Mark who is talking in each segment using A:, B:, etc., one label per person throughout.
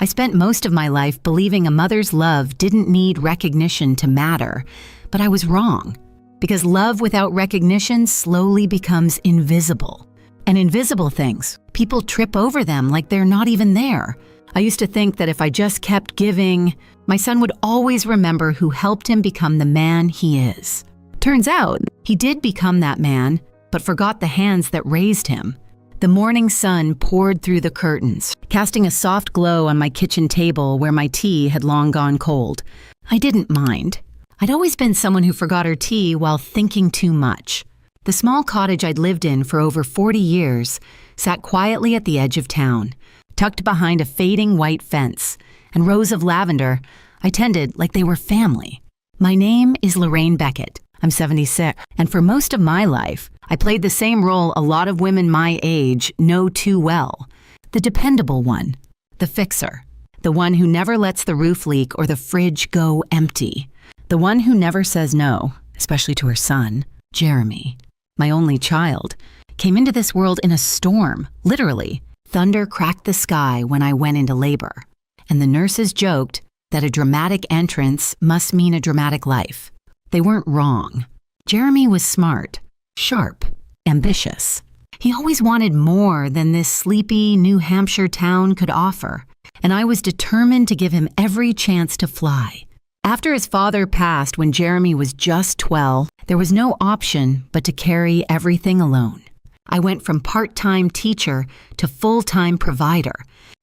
A: I spent most of my life believing a mother's love didn't need recognition to matter, but I was wrong. Because love without recognition slowly becomes invisible. And invisible things, people trip over them like they're not even there. I used to think that if I just kept giving, my son would always remember who helped him become the man he is. Turns out, he did become that man, but forgot the hands that raised him. The morning sun poured through the curtains, casting a soft glow on my kitchen table where my tea had long gone cold. I didn't mind. I'd always been someone who forgot her tea while thinking too much. The small cottage I'd lived in for over 40 years sat quietly at the edge of town, tucked behind a fading white fence, and rows of lavender I tended like they were family. My name is Lorraine Beckett. I'm 76, and for most of my life, I played the same role a lot of women my age know too well. The dependable one, the fixer, the one who never lets the roof leak or the fridge go empty, the one who never says no, especially to her son. Jeremy, my only child, came into this world in a storm, literally. Thunder cracked the sky when I went into labor, and the nurses joked that a dramatic entrance must mean a dramatic life. They weren't wrong. Jeremy was smart, sharp, ambitious. He always wanted more than this sleepy New Hampshire town could offer, and I was determined to give him every chance to fly. After his father passed when Jeremy was just 12, there was no option but to carry everything alone. I went from part-time teacher to full-time provider,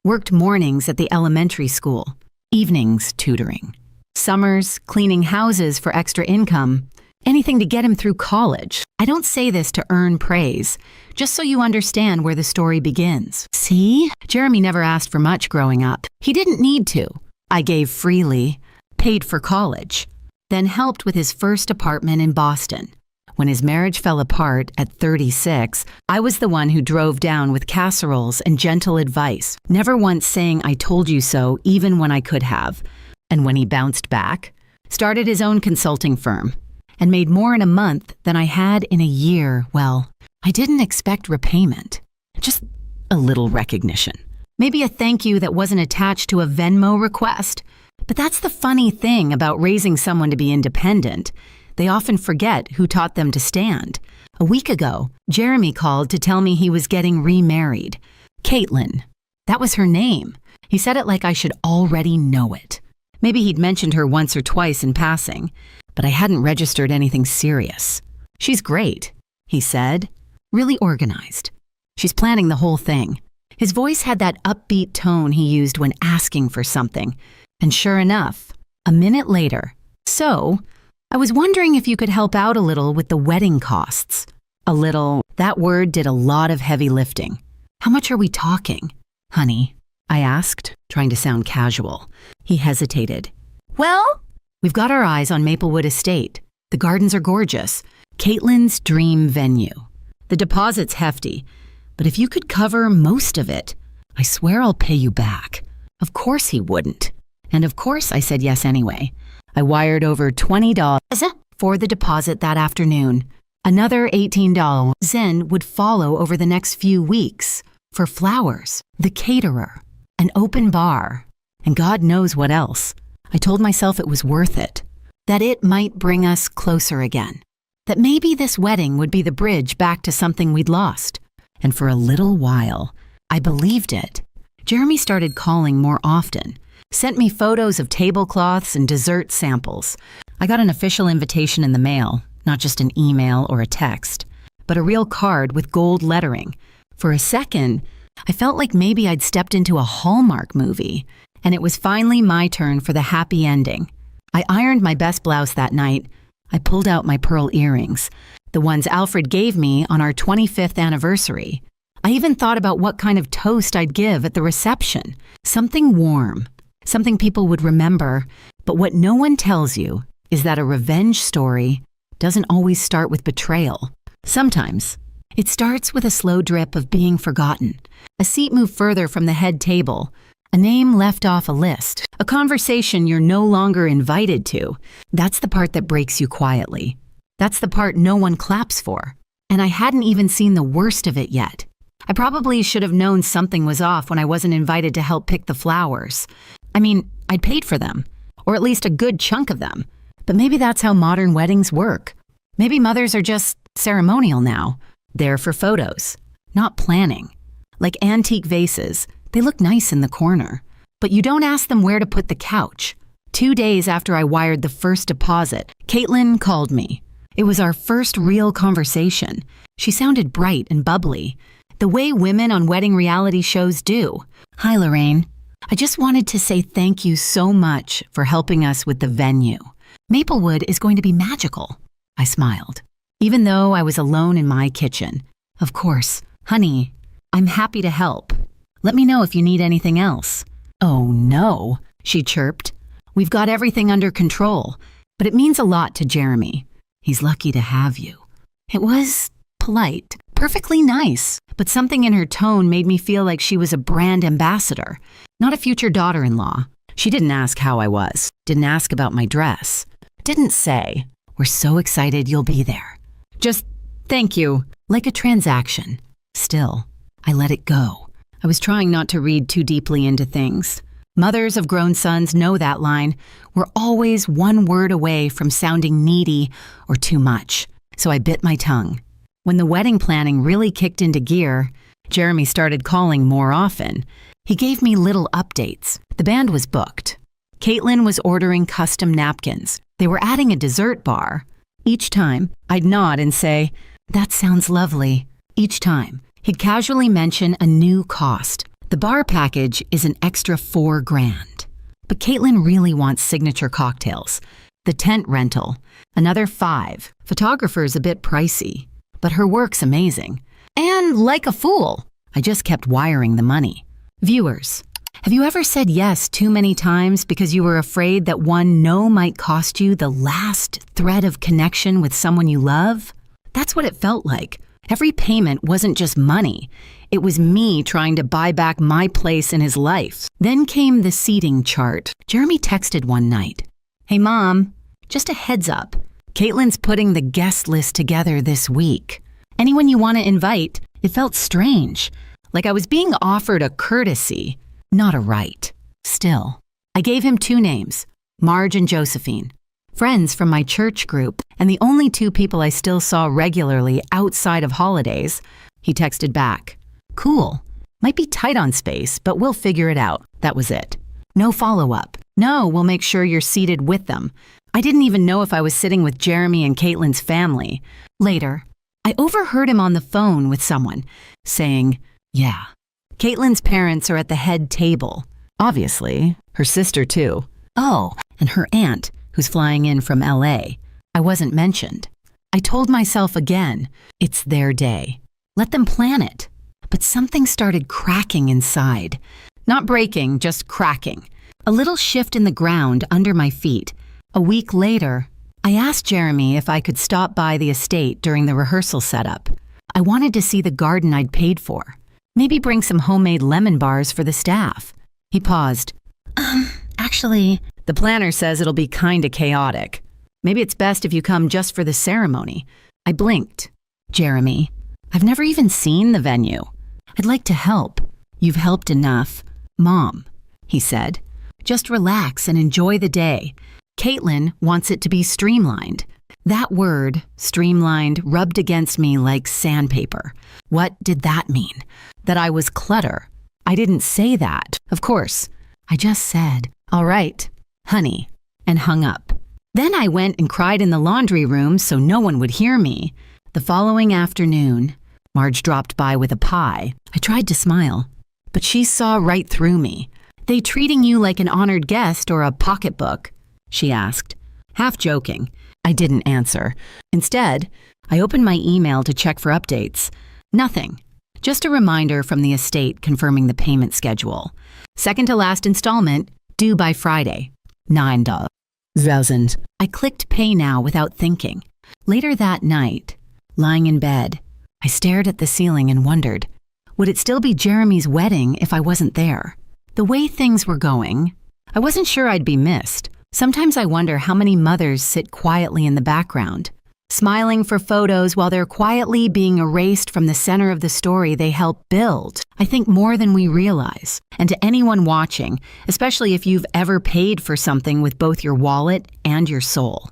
A: worked mornings at the elementary school, evenings tutoring. Summers, cleaning houses for extra income, anything to get him through college. I don't say this to earn praise, just so you understand where the story begins. See? Jeremy never asked for much growing up. He didn't need to. I gave freely, paid for college, then helped with his first apartment in Boston. When his marriage fell apart at 36, I was the one who drove down with casseroles and gentle advice, never once saying I told you so even when I could have. And when he bounced back, started his own consulting firm, and made more in a month than I had in a year, well, I didn't expect repayment. Just a little recognition. Maybe a thank you that wasn't attached to a Venmo request. But that's the funny thing about raising someone to be independent. They often forget who taught them to stand. A week ago, Jeremy called to tell me he was getting remarried. Caitlin. That was her name. He said it like I should already know it. Maybe he'd mentioned her once or twice in passing, but I hadn't registered anything serious. She's great, he said, really organized. She's planning the whole thing. His voice had that upbeat tone he used when asking for something. And sure enough, a minute later, so, I was wondering if you could help out a little with the wedding costs. A little, that word did a lot of heavy lifting. How much are we talking, honey? I asked, trying to sound casual. He hesitated. Well, we've got our eyes on Maplewood Estate. The gardens are gorgeous. Caitlin's dream venue. The deposit's hefty, but if you could cover most of it, I swear I'll pay you back. Of course he wouldn't. And of course I said yes anyway. I wired over $20 for the deposit that afternoon. Another $18 then would follow over the next few weeks for flowers, the caterer, an open bar, and God knows what else. I told myself it was worth it, that it might bring us closer again, that maybe this wedding would be the bridge back to something we'd lost. And for a little while, I believed it. Jeremy started calling more often, sent me photos of tablecloths and dessert samples. I got an official invitation in the mail, not just an email or a text, but a real card with gold lettering. For a second, I felt like maybe I'd stepped into a Hallmark movie, and it was finally my turn for the happy ending. I ironed my best blouse that night. I pulled out my pearl earrings, the ones Alfred gave me on our 25th anniversary. I even thought about what kind of toast I'd give at the reception. Something warm, something people would remember. But what no one tells you is that a revenge story doesn't always start with betrayal. Sometimes it starts with a slow drip of being forgotten, a seat moved further from the head table, a name left off a list, a conversation you're no longer invited to. That's the part that breaks you quietly. That's the part no one claps for. And I hadn't even seen the worst of it yet. I probably should have known something was off when I wasn't invited to help pick the flowers. I mean, I'd paid for them, or at least a good chunk of them. But maybe that's how modern weddings work. Maybe mothers are just ceremonial now, there for photos, not planning. Like antique vases, they look nice in the corner. But you don't ask them where to put the couch. 2 days after I wired the first deposit, Caitlin called me. It was our first real conversation. She sounded bright and bubbly, the way women on wedding reality shows do. Hi, Lorraine. I just wanted to say thank you so much for helping us with the venue. Maplewood is going to be magical. I smiled, even though I was alone in my kitchen. Of course, honey, I'm happy to help. Let me know if you need anything else. Oh no, she chirped. We've got everything under control, but it means a lot to Jeremy. He's lucky to have you. It was polite, perfectly nice, but something in her tone made me feel like she was a brand ambassador, not a future daughter-in-law. She didn't ask how I was, didn't ask about my dress, didn't say, "We're so excited you'll be there." Just, "Thank you," like a transaction. Still, I let it go. I was trying not to read too deeply into things. Mothers of grown sons know that line. We're always one word away from sounding needy or too much. So I bit my tongue. When the wedding planning really kicked into gear, Jeremy started calling more often. He gave me little updates. The band was booked. Caitlin was ordering custom napkins. They were adding a dessert bar. Each time, I'd nod and say, "That sounds lovely." Each time, he'd casually mention a new cost. The bar package is an extra $4,000. But Caitlin really wants signature cocktails. The tent rental, another $5,000. Photographer's a bit pricey, but her work's amazing. And like a fool, I just kept wiring the money. Viewers, have you ever said yes too many times because you were afraid that one no might cost you the last thread of connection with someone you love? That's what it felt like. Every payment wasn't just money. It was me trying to buy back my place in his life. Then came the seating chart. Jeremy texted one night, "Hey Mom, just a heads up. Caitlin's putting the guest list together this week. Anyone you want to invite?" It felt strange, like I was being offered a courtesy, not a right. Still, I gave him 2 names, Marge and Josephine. Friends from my church group, and the only 2 people I still saw regularly outside of holidays. He texted back, "Cool. Might be tight on space, but we'll figure it out." That was it. No follow-up. "No, we'll make sure you're seated with them." I didn't even know if I was sitting with Jeremy and Caitlin's family. Later, I overheard him on the phone with someone saying, "Yeah, Caitlin's parents are at the head table. Obviously, her sister too. Oh, and her aunt, who's flying in from LA. I wasn't mentioned." I told myself again, it's their day. Let them plan it. But something started cracking inside. Not breaking, just cracking. A little shift in the ground under my feet. A week later, I asked Jeremy if I could stop by the estate during the rehearsal setup. I wanted to see the garden I'd paid for. Maybe bring some homemade lemon bars for the staff. He paused. Actually, the planner says it'll be kinda chaotic. Maybe it's best if you come just for the ceremony." I blinked. "Jeremy, I've never even seen the venue. I'd like to help." "You've helped enough, Mom," he said. "Just relax and enjoy the day. Caitlin wants it to be streamlined." That word, streamlined, rubbed against me like sandpaper. What did that mean? That I was clutter? I didn't say that, of course. I just said, "All right, honey," and hung up. Then I went and cried in the laundry room so no one would hear me. The following afternoon, Marge dropped by with a pie. I tried to smile, but she saw right through me. "They treating you like an honored guest or a pocketbook?" she asked, half joking. I didn't answer. Instead, I opened my email to check for updates. Nothing. Just a reminder from the estate confirming the payment schedule. Second to last installment, due by Friday. $9,000. I clicked pay now without thinking. Later that night, lying in bed, I stared at the ceiling and wondered, would it still be Jeremy's wedding if I wasn't there? The way things were going, I wasn't sure I'd be missed. Sometimes I wonder how many mothers sit quietly in the background, smiling for photos while they're quietly being erased from the center of the story they help build, I think, more than we realize. And to anyone watching, especially if you've ever paid for something with both your wallet and your soul,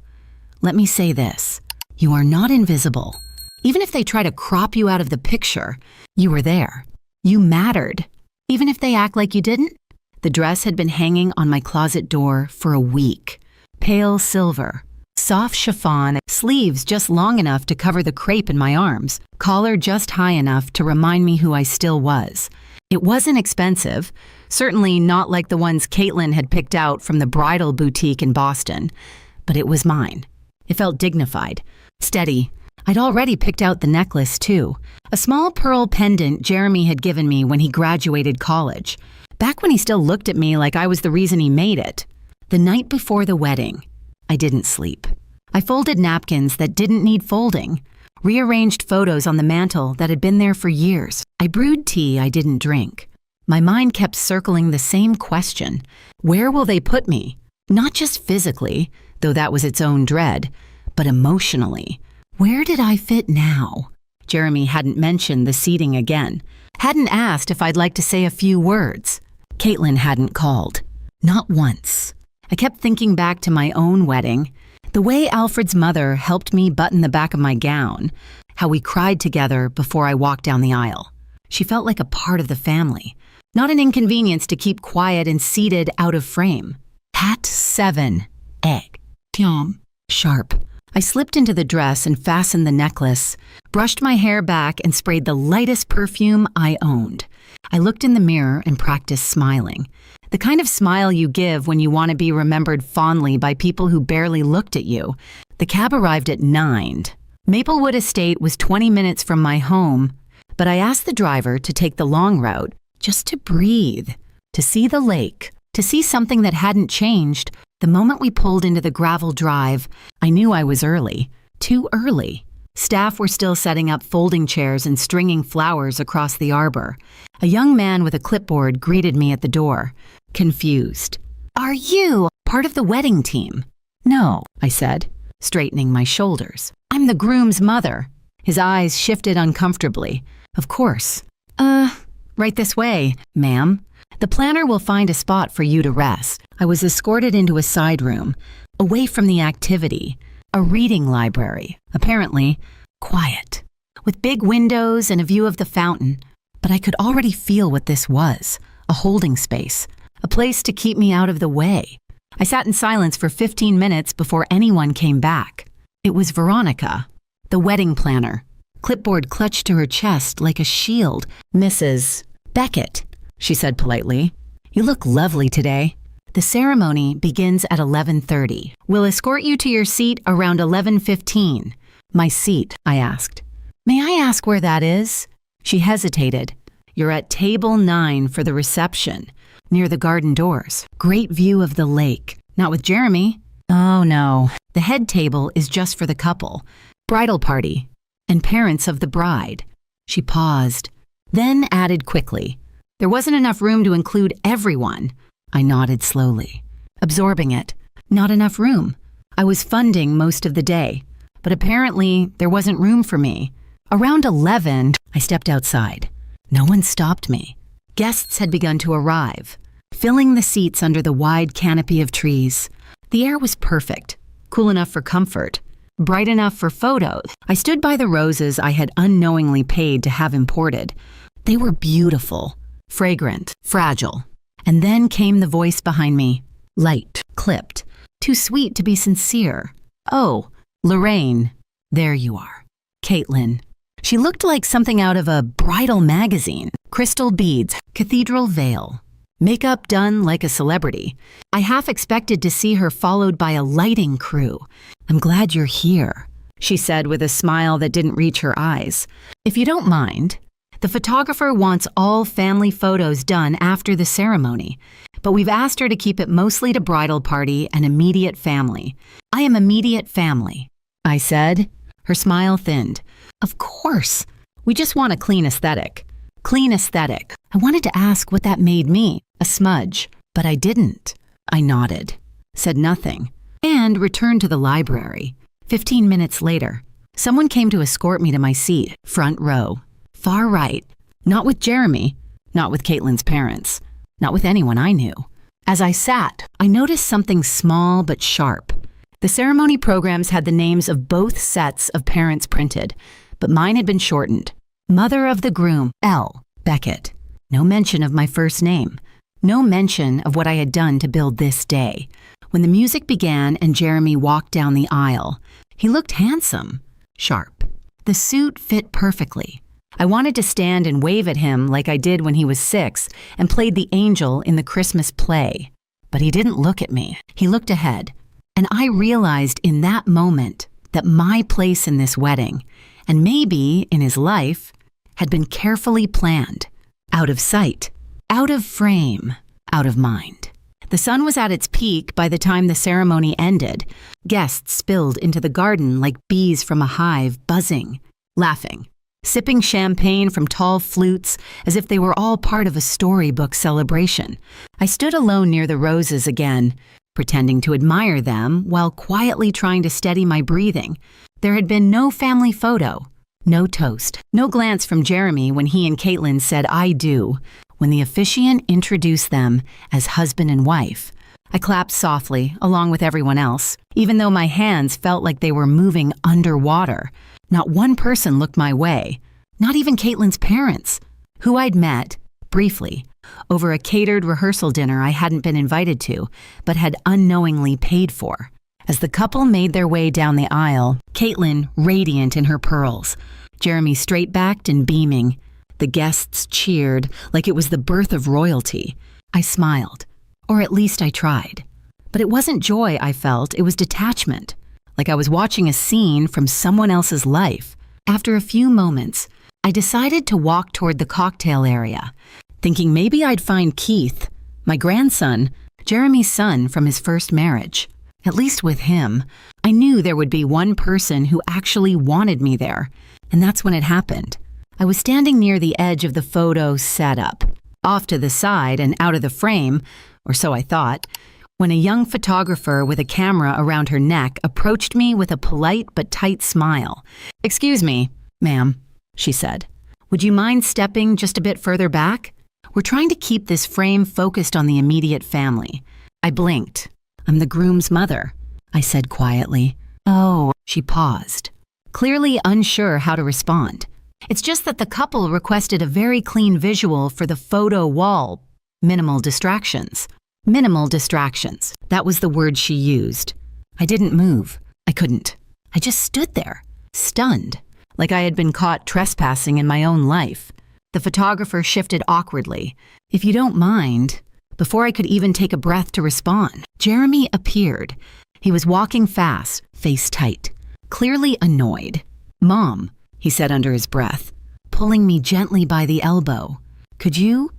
A: let me say this: you are not invisible. Even if they try to crop you out of the picture, you were there. You mattered. Even if they act like you didn't. The dress had been hanging on my closet door for a week. Pale silver, soft chiffon, sleeves just long enough to cover the crepe in my arms, collar just high enough to remind me who I still was. It wasn't expensive, certainly not like the ones Caitlin had picked out from the bridal boutique in Boston, but it was mine. It felt dignified, steady. I'd already picked out the necklace, too. A small pearl pendant Jeremy had given me when he graduated college, back when he still looked at me like I was the reason he made it. The night before the wedding, I didn't sleep. I folded napkins that didn't need folding, rearranged photos on the mantel that had been there for years. I brewed tea I didn't drink. My mind kept circling the same question: where will they put me? Not just physically, though that was its own dread, but emotionally. Where did I fit now? Jeremy hadn't mentioned the seating again, hadn't asked if I'd like to say a few words. Caitlin hadn't called. Not once. I kept thinking back to my own wedding, the way Alfred's mother helped me button the back of my gown, how we cried together before I walked down the aisle. She felt like a part of the family, not an inconvenience to keep quiet and seated out of frame. Hat 7. Egg. Tiam. Sharp. I slipped into the dress and fastened the necklace, brushed my hair back and sprayed the lightest perfume I owned. I looked in the mirror and practiced smiling. The kind of smile you give when you want to be remembered fondly by people who barely looked at you. The cab arrived at 9. Maplewood Estate was 20 minutes from my home, but I asked the driver to take the long route, just to breathe, to see the lake, to see something that hadn't changed. The moment we pulled into the gravel drive, I knew I was early. Too early. Staff were still setting up folding chairs and stringing flowers across the arbor. A young man with a clipboard greeted me at the door, confused. "Are you part of the wedding team?" "No," I said, straightening my shoulders. "I'm the groom's mother." His eyes shifted uncomfortably. "Of course." Right this way, ma'am. The planner will find a spot for you to rest." I was escorted into a side room, away from the activity, a reading library, apparently quiet, with big windows and a view of the fountain. But I could already feel what this was: a holding space, a place to keep me out of the way. I sat in silence for 15 minutes before anyone came back. It was Veronica, the wedding planner, clipboard clutched to her chest like a shield. "Mrs. Beckett," she said politely. "You look lovely today." The ceremony begins at 11:30. "We'll escort you to your seat around 11:15. "My seat?" I asked. "May I ask where that is?" She hesitated. "You're at table 9 for the reception, near the garden doors. Great view of the lake. Not with Jeremy." "Oh no, the head table is just for the couple, bridal party, and parents of the bride." She paused, then added quickly, "There wasn't enough room to include everyone." I nodded slowly, absorbing it. Not enough room. I was funding most of the day, but apparently there wasn't room for me. Around 11, I stepped outside. No one stopped me. Guests had begun to arrive, filling the seats under the wide canopy of trees. The air was perfect, cool enough for comfort, bright enough for photos. I stood by the roses I had unknowingly paid to have imported. They were beautiful, fragrant, fragile. And then came the voice behind me, light, clipped, too sweet to be sincere. "Oh, Lorraine, there you are." Caitlin. She looked like something out of a bridal magazine. Crystal beads, cathedral veil, makeup done like a celebrity. I half expected to see her followed by a lighting crew. "I'm glad you're here," she said with a smile that didn't reach her eyes. "If you don't mind, the photographer wants all family photos done after the ceremony, but we've asked her to keep it mostly to bridal party and immediate family." "I am immediate family," I said. Her smile thinned. "Of course. We just want a clean aesthetic." Clean aesthetic. I wanted to ask what that made me, a smudge, but I didn't. I nodded, said nothing, and returned to the library. 15 minutes later, someone came to escort me to my seat, front row, far right, not with Jeremy, not with Caitlin's parents, not with anyone I knew. As I sat, I noticed something small but sharp. The ceremony programs had the names of both sets of parents printed, but mine had been shortened. Mother of the groom, L. Beckett. No mention of my first name. No mention of what I had done to build this day. When the music began and Jeremy walked down the aisle, he looked handsome, sharp. The suit fit perfectly. I wanted to stand and wave at him like I did when he was 6 and played the angel in the Christmas play. But he didn't look at me. He looked ahead. And I realized in that moment that my place in this wedding, and maybe in his life, had been carefully planned. Out of sight, out of frame, out of mind. The sun was at its peak by the time the ceremony ended. Guests spilled into the garden like bees from a hive, buzzing, laughing, sipping champagne from tall flutes as if they were all part of a storybook celebration. I stood alone near the roses again, pretending to admire them while quietly trying to steady my breathing. There had been no family photo, no toast, no glance from Jeremy when he and Caitlin said "I do," when the officiant introduced them as husband and wife. I clapped softly, along with everyone else, even though my hands felt like they were moving underwater. Not one person looked my way, not even Caitlin's parents, who I'd met, briefly, over a catered rehearsal dinner I hadn't been invited to, but had unknowingly paid for. As the couple made their way down the aisle, Caitlin radiant in her pearls, Jeremy straight-backed and beaming. The guests cheered like it was the birth of royalty. I smiled, or at least I tried. But it wasn't joy I felt, it was detachment, like I was watching a scene from someone else's life. After a few moments, I decided to walk toward the cocktail area, thinking maybe I'd find Keith, my grandson, Jeremy's son from his first marriage. At least with him, I knew there would be one person who actually wanted me there, and that's when it happened. I was standing near the edge of the photo setup, off to the side and out of the frame, or so I thought, when a young photographer with a camera around her neck approached me with a polite but tight smile. "Excuse me, ma'am," she said. "Would you mind stepping just a bit further back? We're trying to keep this frame focused on the immediate family." I blinked. "I'm the groom's mother," I said quietly. "Oh," she paused, clearly unsure how to respond. "It's just that the couple requested a very clean visual for the photo wall. Minimal distractions." Minimal distractions. That was the word she used. I didn't move. I couldn't. I just stood there, stunned, like I had been caught trespassing in my own life. The photographer shifted awkwardly. "If you don't mind," before I could even take a breath to respond, Jeremy appeared. He was walking fast, face tight, clearly annoyed. "Mom," he said under his breath, pulling me gently by the elbow. "Could you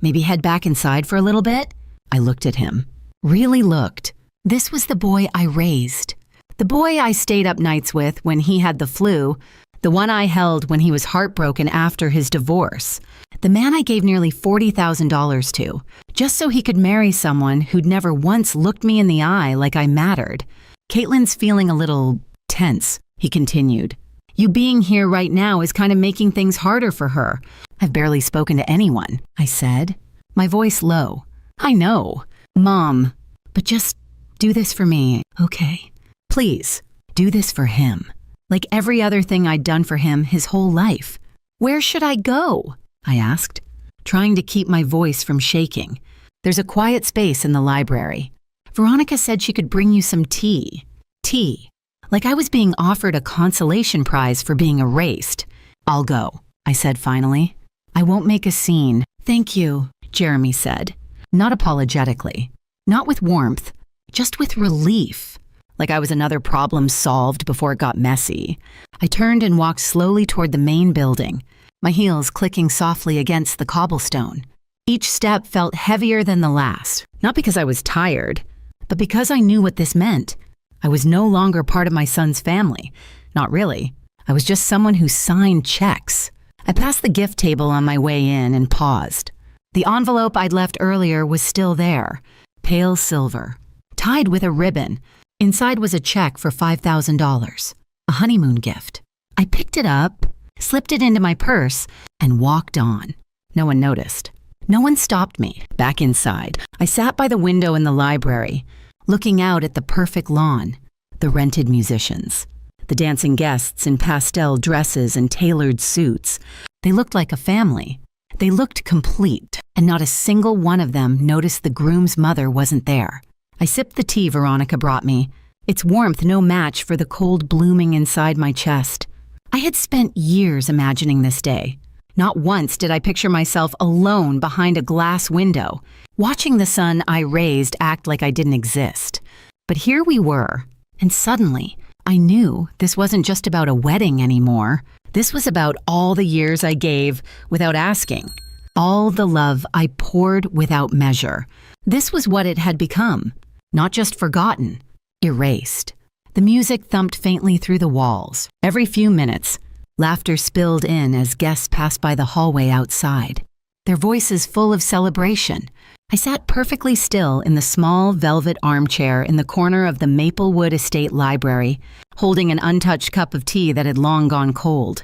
A: maybe head back inside for a little bit?" I looked at him. Really looked. This was the boy I raised. The boy I stayed up nights with when he had the flu. The one I held when he was heartbroken after his divorce. The man I gave nearly $40,000 to, just so he could marry someone who'd never once looked me in the eye like I mattered. "Caitlin's feeling a little tense," he continued. "You being here right now is kind of making things harder for her." "I've barely spoken to anyone," I said, my voice low. "I know, Mom, but just do this for me, okay? Please, do this for him. Like every other thing I'd done for him his whole life." "Where should I go?" I asked, trying to keep my voice from shaking. "There's a quiet space in the library. Veronica said she could bring you some tea." Tea. Like I was being offered a consolation prize for being erased. "I'll go," I said finally. "I won't make a scene." "Thank you," Jeremy said. Not apologetically, not with warmth, just with relief, like I was another problem solved before it got messy. I turned and walked slowly toward the main building, my heels clicking softly against the cobblestone. Each step felt heavier than the last, not because I was tired, but because I knew what this meant. I was no longer part of my son's family. Not really. I was just someone who signed checks. I passed the gift table on my way in and paused. The envelope I'd left earlier was still there, pale silver, tied with a ribbon. Inside was a check for $5,000, a honeymoon gift. I picked it up, slipped it into my purse, and walked on. No one noticed. No one stopped me. Back inside, I sat by the window in the library, looking out at the perfect lawn, the rented musicians, the dancing guests in pastel dresses and tailored suits. They looked like a family. They looked complete, and not a single one of them noticed the groom's mother wasn't there. I sipped the tea Veronica brought me, its warmth no match for the cold blooming inside my chest. I had spent years imagining this day. Not once did I picture myself alone behind a glass window, watching the son I raised act like I didn't exist. But here we were, and suddenly, I knew this wasn't just about a wedding anymore. This was about all the years I gave without asking, all the love I poured without measure. This was what it had become, not just forgotten, erased. The music thumped faintly through the walls. Every few minutes, laughter spilled in as guests passed by the hallway outside, their voices full of celebration. I sat perfectly still in the small velvet armchair in the corner of the Maplewood Estate Library, holding an untouched cup of tea that had long gone cold.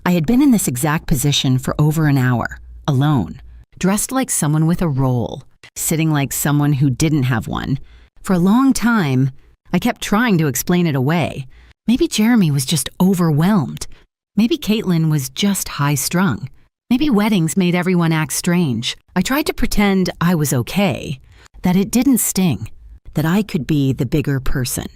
A: I had been in this exact position for over an hour, alone, dressed like someone with a role, sitting like someone who didn't have one. For a long time, I kept trying to explain it away. Maybe Jeremy was just overwhelmed. Maybe Caitlin was just high-strung. Maybe weddings made everyone act strange. I tried to pretend I was okay, that it didn't sting, that I could be the bigger person,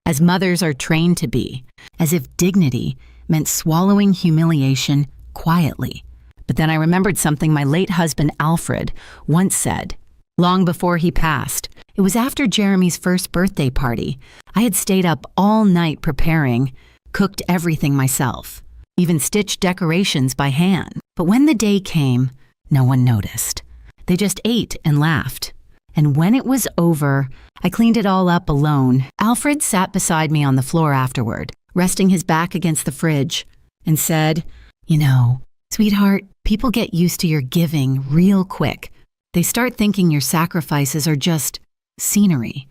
A: as mothers are trained to be, as if dignity meant swallowing humiliation quietly. But then I remembered something my late husband Alfred once said, long before he passed. It was after Jeremy's first birthday party. I had stayed up all night preparing, cooked everything myself, even stitched decorations by hand. But when the day came, no one noticed. They just ate and laughed. And when it was over, I cleaned it all up alone. Alfred sat beside me on the floor afterward, resting his back against the fridge, and said, "You know, sweetheart, people get used to your giving real quick. They start thinking your sacrifices are just scenery.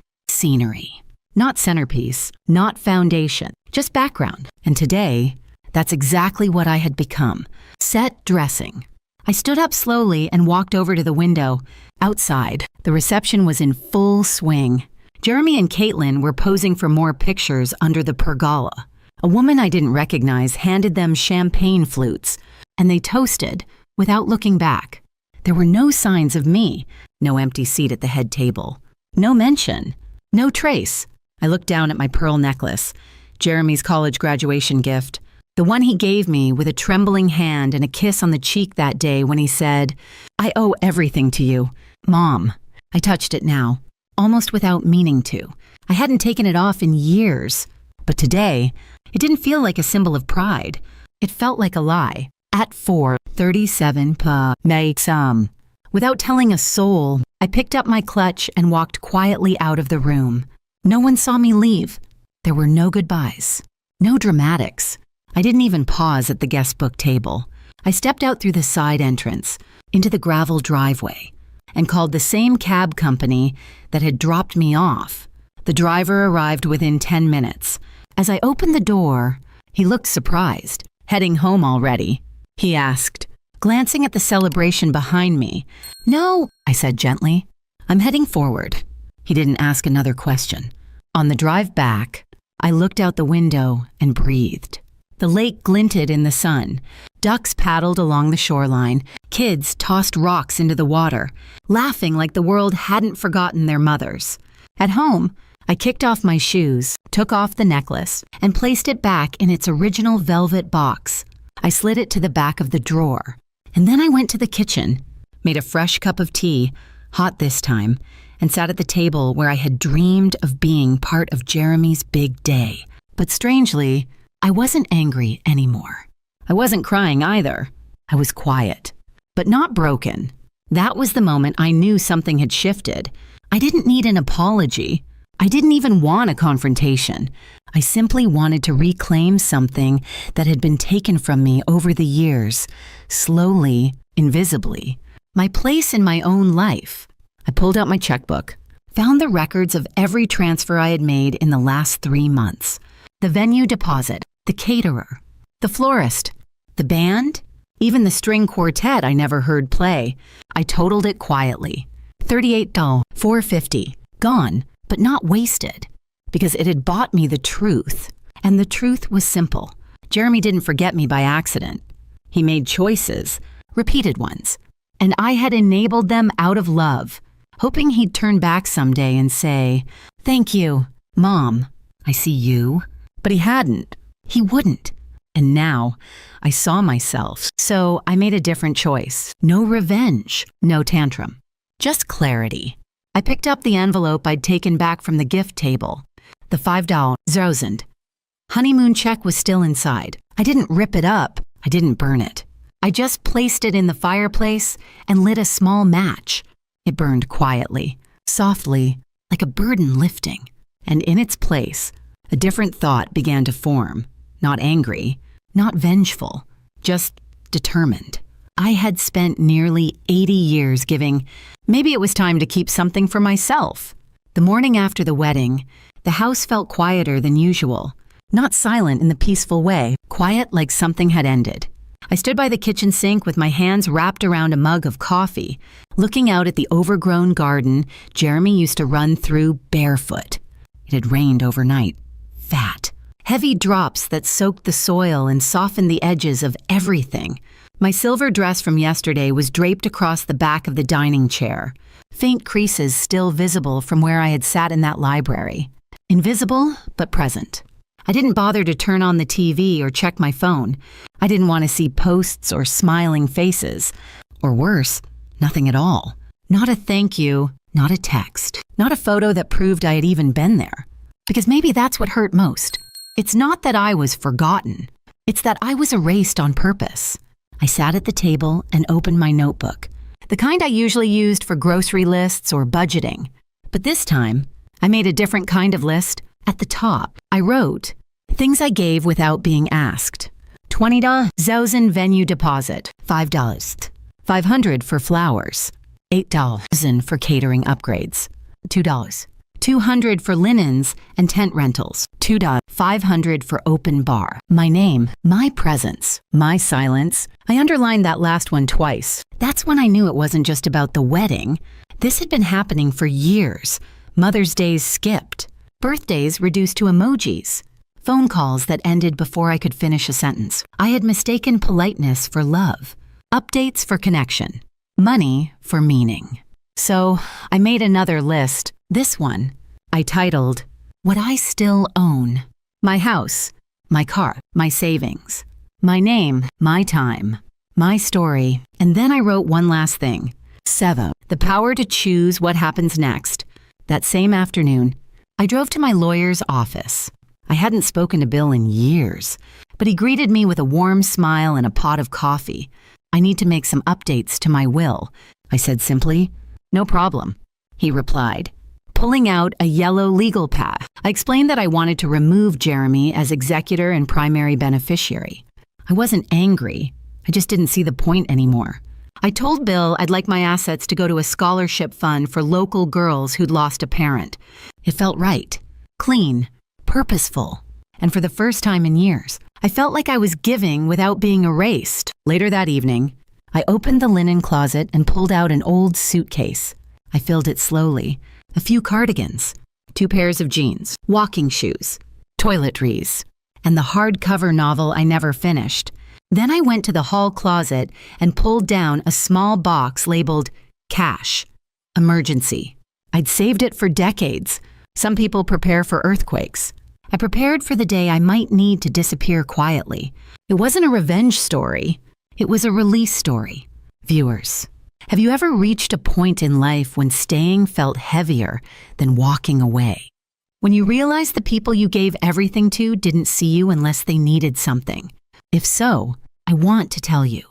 A: Not centerpiece, not foundation, just background." And today, that's exactly what I had become. Set dressing. I stood up slowly and walked over to the window. Outside, the reception was in full swing. Jeremy and Caitlin were posing for more pictures under the pergola. A woman I didn't recognize handed them champagne flutes, and they toasted without looking back. There were no signs of me, no empty seat at the head table, no mention, no trace. I looked down at my pearl necklace, Jeremy's college graduation gift, the one he gave me with a trembling hand and a kiss on the cheek that day when he said, "I owe everything to you, Mom." I touched it now, almost without meaning to. I hadn't taken it off in years, but today, it didn't feel like a symbol of pride. It felt like a lie. At 4:37 p.m. Without telling a soul, I picked up my clutch and walked quietly out of the room. No one saw me leave. There were no goodbyes, no dramatics. I didn't even pause at the guest book table. I stepped out through the side entrance, into the gravel driveway, and called the same cab company that had dropped me off. The driver arrived within 10 minutes. As I opened the door, he looked surprised. "Heading home already?" he asked, glancing at the celebration behind me. "No," I said gently. "I'm heading forward." He didn't ask another question. On the drive back, I looked out the window and breathed. The lake glinted in the sun. Ducks paddled along the shoreline. Kids tossed rocks into the water, laughing like the world hadn't forgotten their mothers. At home, I kicked off my shoes, took off the necklace, and placed it back in its original velvet box. I slid it to the back of the drawer. And then I went to the kitchen, made a fresh cup of tea, hot this time, and sat at the table where I had dreamed of being part of Jeremy's big day. But strangely, I wasn't angry anymore. I wasn't crying either. I was quiet, but not broken. That was the moment I knew something had shifted. I didn't need an apology. I didn't even want a confrontation. I simply wanted to reclaim something that had been taken from me over the years, slowly, invisibly. My place in my own life. I pulled out my checkbook, Found the records of every transfer I had made in the last 3 months. The venue deposit, the caterer, the florist, the band, even the string quartet I never heard play. I totaled it quietly. $38, $4.50, gone, but not wasted, because it had bought me the truth. And the truth was simple. Jeremy didn't forget me by accident. He made choices, repeated ones, and I had enabled them out of love, hoping he'd turn back someday and say, "Thank you, Mom, I see you." But he hadn't. He wouldn't. And now I saw myself, so I made a different choice. No revenge, no tantrum, just clarity. I picked up the envelope I'd taken back from the gift table, the $5,000. Honeymoon check was still inside. I didn't rip it up. I didn't burn it. I just placed it in the fireplace and lit a small match. It burned quietly, softly, like a burden lifting. And in its place, a different thought began to form. Not angry, not vengeful, just determined. I had spent nearly 80 years giving. Maybe it was time to keep something for myself. The morning after the wedding, the house felt quieter than usual. Not silent in the peaceful way, quiet like something had ended. I stood by the kitchen sink with my hands wrapped around a mug of coffee, looking out at the overgrown garden Jeremy used to run through barefoot. It had rained overnight. Fat. Heavy drops that soaked the soil and softened the edges of everything. My silver dress from yesterday was draped across the back of the dining chair, faint creases still visible from where I had sat in that library. Invisible, but present. I didn't bother to turn on the TV or check my phone. I didn't want to see posts or smiling faces. Or worse, nothing at all. Not a thank you, not a text, not a photo that proved I had even been there. Because maybe that's what hurt most. It's not that I was forgotten. It's that I was erased on purpose. I sat at the table and opened my notebook, the kind I usually used for grocery lists or budgeting. But this time, I made a different kind of list. At the top, I wrote things I gave without being asked. $20,000 venue deposit, $5. $500 for flowers, $8 for catering upgrades, $2. $200 for linens and tent rentals, $2. $500 for open bar. My name, my presence, my silence. I underlined that last one twice. That's when I knew it wasn't just about the wedding. This had been happening for years. Mother's Days skipped. Birthdays reduced to emojis. Phone calls that ended before I could finish a sentence. I had mistaken politeness for love. Updates for connection. Money for meaning. So I made another list. This one I titled, What I Still Own. My house, my car, my savings. My name, my time, my story. And then I wrote one last thing. 7. The power to choose what happens next. That same afternoon, I drove to my lawyer's office. I hadn't spoken to Bill in years, but he greeted me with a warm smile and a pot of coffee. I need to make some updates to my will. I said simply, "No problem," he replied, pulling out a yellow legal pad. I explained that I wanted to remove Jeremy as executor and primary beneficiary. I wasn't angry. I just didn't see the point anymore. I told Bill I'd like my assets to go to a scholarship fund for local girls who'd lost a parent. It felt right, clean, purposeful. And for the first time in years, I felt like I was giving without being erased. Later that evening, I opened the linen closet and pulled out an old suitcase. I filled it slowly. A few cardigans, 2 pairs of jeans, walking shoes, toiletries, and the hardcover novel I never finished. Then I went to the hall closet and pulled down a small box labeled cash, emergency. I'd saved it for decades. Some people prepare for earthquakes. I prepared for the day I might need to disappear quietly. It wasn't a revenge story. It was a release story. Viewers, have you ever reached a point in life when staying felt heavier than walking away? When you realized the people you gave everything to didn't see you unless they needed something? If so, I want to tell you,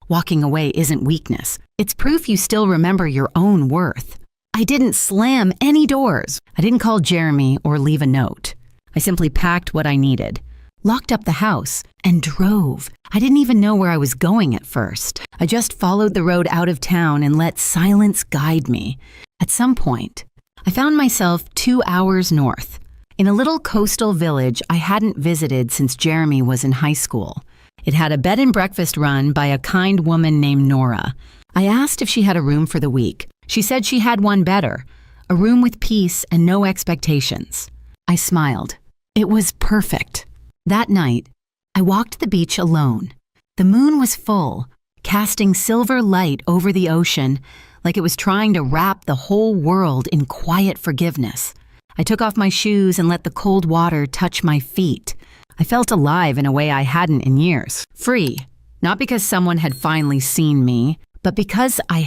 A: walking away isn't weakness. It's proof you still remember your own worth. I didn't slam any doors. I didn't call Jeremy or leave a note. I simply packed what I needed, locked up the house, and drove. I didn't even know where I was going at first. I just followed the road out of town and let silence guide me. At some point, I found myself 2 hours north, in a little coastal village I hadn't visited since Jeremy was in high school. It had a bed and breakfast run by a kind woman named Nora. I asked if she had a room for the week. She said she had one better, a room with peace and no expectations. I smiled. It was perfect. That night, I walked the beach alone. The moon was full, casting silver light over the ocean like it was trying to wrap the whole world in quiet forgiveness. I took off my shoes and let the cold water touch my feet. I felt alive in a way I hadn't in years. Free, not because someone had finally seen me, but because I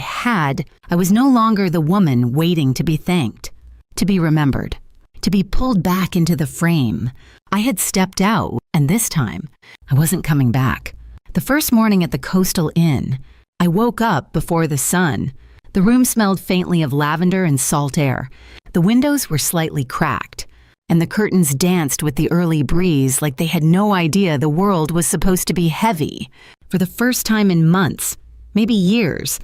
A: was no longer the woman waiting to be thanked, to be remembered, to be pulled back into the frame. I had stepped out, and this time, I wasn't coming back. The first morning at the coastal inn, I woke up before the sun. The room smelled faintly of lavender and salt air. The windows were slightly cracked, and the curtains danced with the early breeze like they had no idea the world was supposed to be heavy. For the first time in months, maybe years,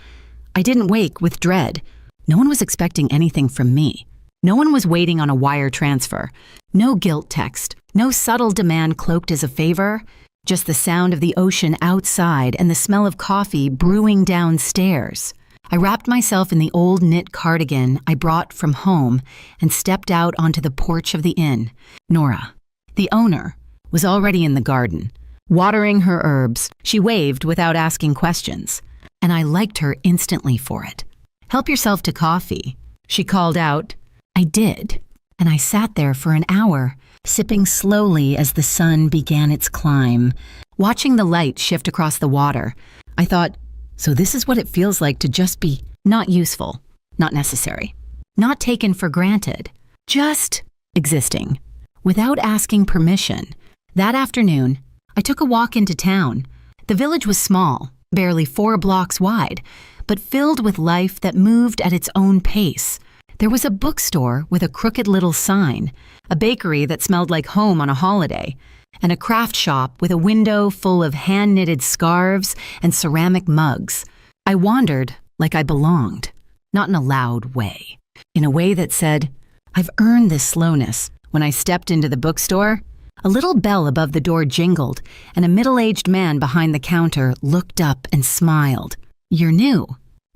A: I didn't wake with dread. No one was expecting anything from me. No one was waiting on a wire transfer. No guilt text. No subtle demand cloaked as a favor. Just the sound of the ocean outside and the smell of coffee brewing downstairs. I wrapped myself in the old knit cardigan I brought from home and stepped out onto the porch of the inn. Nora, the owner, was already in the garden, watering her herbs. She waved without asking questions, and I liked her instantly for it. "Help yourself to coffee," she called out. I did, and I sat there for an hour, sipping slowly as the sun began its climb. Watching the light shift across the water, I thought, so this is what it feels like to just be not useful, not necessary, not taken for granted, just existing, without asking permission. That afternoon, I took a walk into town. The village was small, barely 4 blocks wide, but filled with life that moved at its own pace. There was a bookstore with a crooked little sign, a bakery that smelled like home on a holiday, and a craft shop with a window full of hand-knitted scarves and ceramic mugs. I wandered like I belonged, not in a loud way, in a way that said, I've earned this slowness. When I stepped into the bookstore, a little bell above the door jingled, and a middle-aged man behind the counter looked up and smiled. "You're new."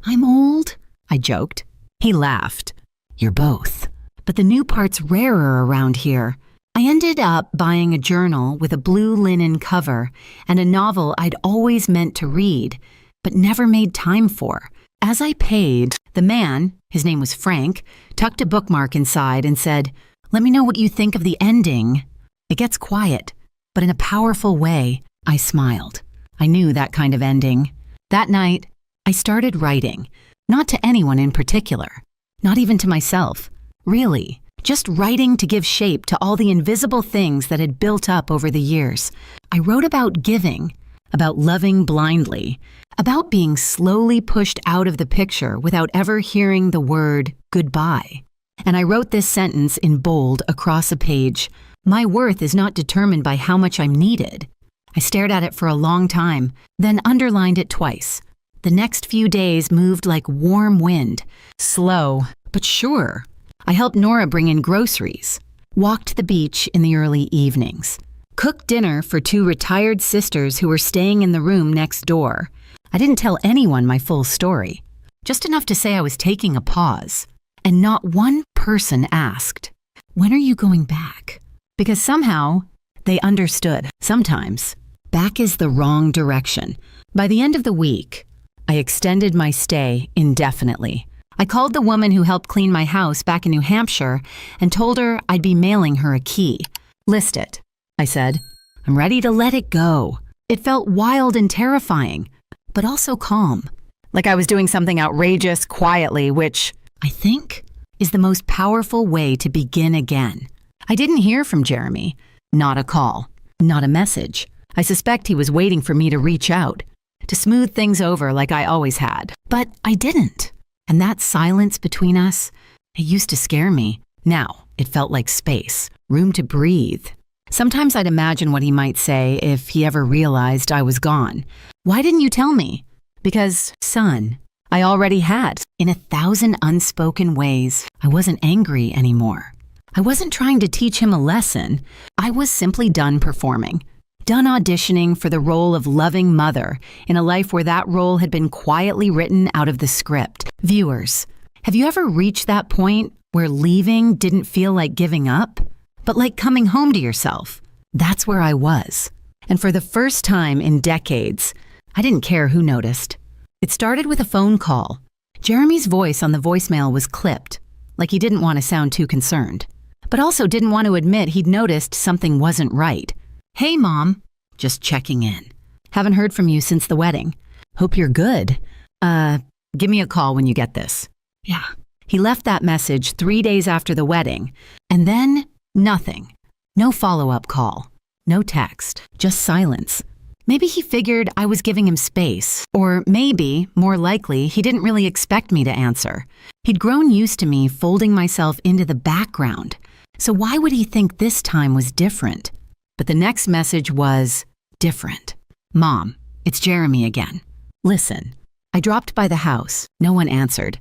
A: "I'm old," I joked. He laughed. "You're both. But the new part's rarer around here." I ended up buying a journal with a blue linen cover and a novel I'd always meant to read, but never made time for. As I paid, the man, his name was Frank, tucked a bookmark inside and said, "Let me know what you think of the ending." It gets quiet, but in a powerful way. I smiled. I knew that kind of ending. That night, I started writing, not to anyone in particular. Not even to myself, really. Just writing to give shape to all the invisible things that had built up over the years. I wrote about giving, about loving blindly, about being slowly pushed out of the picture without ever hearing the word goodbye. And I wrote this sentence in bold across a page: "My worth is not determined by how much I'm needed." I stared at it for a long time, then underlined it twice. The next few days moved like warm wind, slow, but sure. I helped Nora bring in groceries, walked the beach in the early evenings, cooked dinner for 2 retired sisters who were staying in the room next door. I didn't tell anyone my full story, just enough to say I was taking a pause. And not one person asked, "When are you going back?" Because somehow they understood. Sometimes back is the wrong direction. By the end of the week, I extended my stay indefinitely. I called the woman who helped clean my house back in New Hampshire and told her I'd be mailing her a key. "List it," I said. "I'm ready to let it go." It felt wild and terrifying, but also calm. Like I was doing something outrageous quietly, which, I think, is the most powerful way to begin again. I didn't hear from Jeremy. Not a call. Not a message. I suspect he was waiting for me to reach out, to smooth things over like I always had. But I didn't. And that silence between us, it used to scare me. Now, it felt like space, room to breathe. Sometimes I'd imagine what he might say if he ever realized I was gone. "Why didn't you tell me?" "Because, son, I already had. In 1,000 unspoken ways, I wasn't angry anymore. I wasn't trying to teach him a lesson. I was simply done performing. Done auditioning for the role of loving mother in a life where that role had been quietly written out of the script. Viewers, have you ever reached that point where leaving didn't feel like giving up, but like coming home to yourself? That's where I was. And for the first time in decades, I didn't care who noticed. It started with a phone call. Jeremy's voice on the voicemail was clipped, like he didn't want to sound too concerned, but also didn't want to admit he'd noticed something wasn't right. "Hey, Mom. Just checking in. Haven't heard from you since the wedding. Hope you're good. Give me a call when you get this." Yeah. He left that message 3 days after the wedding, and then nothing. No follow-up call. No text. Just silence. Maybe he figured I was giving him space, or maybe, more likely, he didn't really expect me to answer. He'd grown used to me folding myself into the background, so why would he think this time was different? But the next message was different. "Mom, it's Jeremy again. Listen, I dropped by the house. No one answered.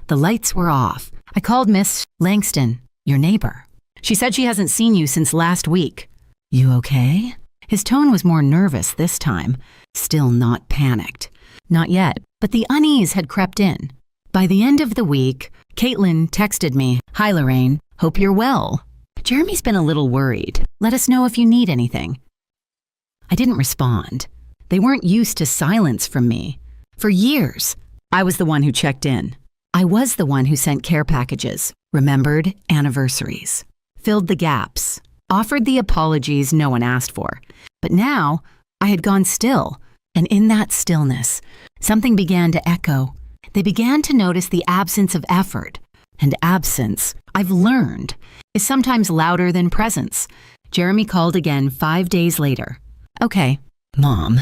A: The lights were off. I called Miss Langston, your neighbor. She said she hasn't seen you since last week. You okay?" His tone was more nervous this time, still not panicked. Not yet, but the unease had crept in. By the end of the week, Caitlin texted me, "Hi, Lorraine. Hope you're well. Jeremy's been a little worried. Let us know if you need anything." I didn't respond. They weren't used to silence from me. For years, I was the one who checked in. I was the one who sent care packages, remembered anniversaries, filled the gaps, offered the apologies no one asked for. But now, I had gone still, and in that stillness, something began to echo. They began to notice the absence of effort. And absence, I've learned, is sometimes louder than presence. Jeremy called again 5 days later. "Okay, Mom,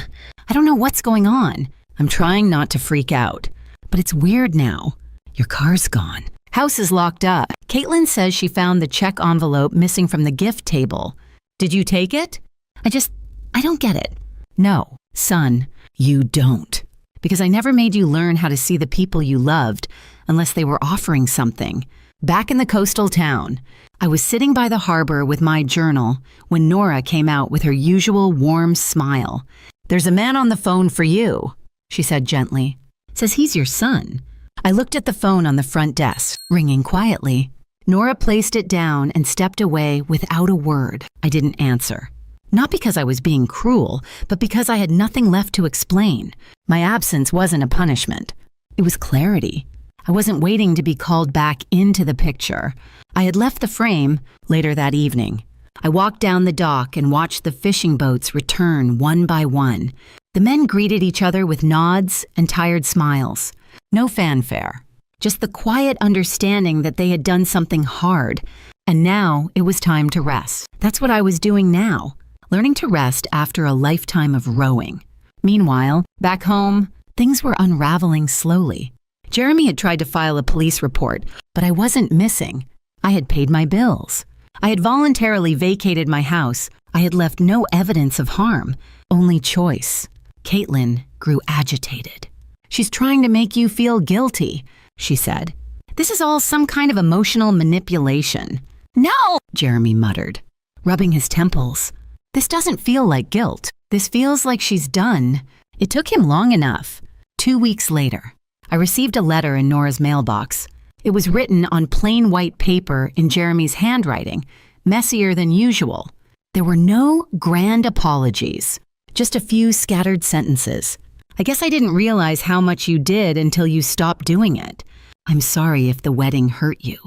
A: I don't know what's going on. I'm trying not to freak out. But it's weird now. Your car's gone. House is locked up. Caitlin says she found the check envelope missing from the gift table. Did you take it? I don't get it." "No, son, you don't. Because I never made you learn how to see the people you loved unless they were offering something." Back in the coastal town, I was sitting by the harbor with my journal when Nora came out with her usual warm smile. "There's a man on the phone for you," she said gently. "Says he's your son." I looked at the phone on the front desk, ringing quietly. Nora placed it down and stepped away without a word. I didn't answer. Not because I was being cruel, but because I had nothing left to explain. My absence wasn't a punishment. It was clarity. I wasn't waiting to be called back into the picture. I had left the frame later that evening. I walked down the dock and watched the fishing boats return one by one. The men greeted each other with nods and tired smiles. No fanfare, just the quiet understanding that they had done something hard, and now it was time to rest. That's what I was doing now, learning to rest after a lifetime of rowing. Meanwhile, back home, things were unraveling slowly. Jeremy had tried to file a police report, but I wasn't missing. I had paid my bills. I had voluntarily vacated my house. I had left no evidence of harm, only choice. Caitlin grew agitated. "She's trying to make you feel guilty," she said. "This is all some kind of emotional manipulation." "No," Jeremy muttered, rubbing his temples. "This doesn't feel like guilt. This feels like she's done." It took him long enough. 2 weeks later, I received a letter in Nora's mailbox. It was written on plain white paper in Jeremy's handwriting, messier than usual. There were no grand apologies, just a few scattered sentences. "I guess I didn't realize how much you did until you stopped doing it. I'm sorry if the wedding hurt you.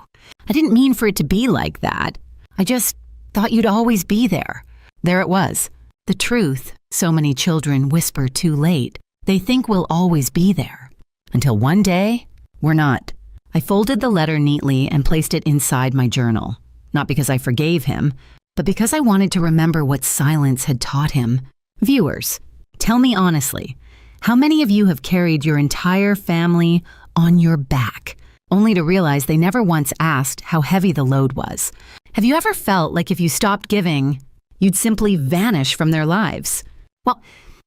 A: I didn't mean for it to be like that. I just thought you'd always be there." There it was. The truth, so many children whisper too late. They think we'll always be there. Until one day, we're not. I folded the letter neatly and placed it inside my journal. Not because I forgave him, but because I wanted to remember what silence had taught him. Viewers, tell me honestly, how many of you have carried your entire family on your back, only to realize they never once asked how heavy the load was? Have you ever felt like if you stopped giving, you'd simply vanish from their lives? Well,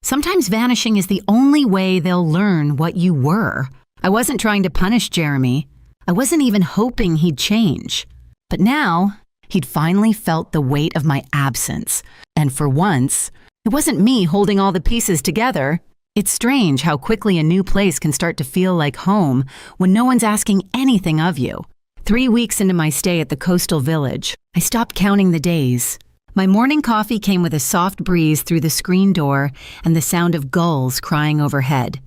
A: sometimes vanishing is the only way they'll learn what you were. I wasn't trying to punish Jeremy. I wasn't even hoping he'd change. But now, he'd finally felt the weight of my absence. And for once, it wasn't me holding all the pieces together. It's strange how quickly a new place can start to feel like home when no one's asking anything of you. 3 weeks into my stay at the coastal village, I stopped counting the days. My morning coffee came with a soft breeze through the screen door and the sound of gulls crying overhead.